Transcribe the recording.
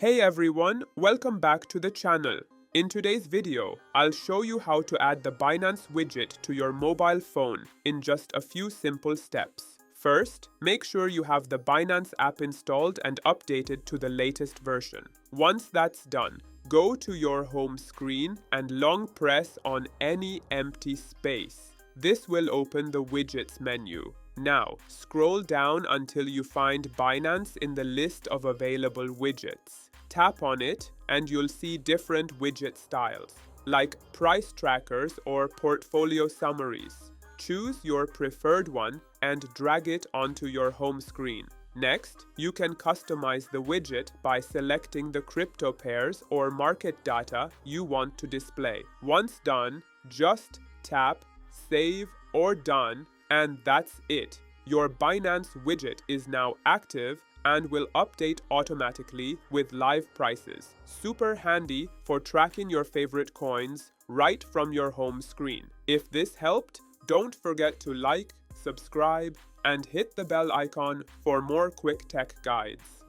Hey everyone, welcome back to the channel. In today's video, I'll show you how to add the Binance widget to your mobile phone in just a few simple steps. First, make sure you have the Binance app installed and updated to the latest version. Once that's done, go to your home screen and long press on any empty space. This will open the widgets menu. Now, scroll down until you find Binance in the list of available widgets. Tap on it and you'll see different widget styles, like price trackers or portfolio summaries. Choose your preferred one and drag it onto your home screen. Next, you can customize the widget by selecting the crypto pairs or market data you want to display. Once done, just tap Save or Done, and that's it. Your Binance widget is now active and will update automatically with live prices. Super handy for tracking your favorite coins right from your home screen. If this helped, don't forget to like, subscribe, and hit the bell icon for more quick tech guides.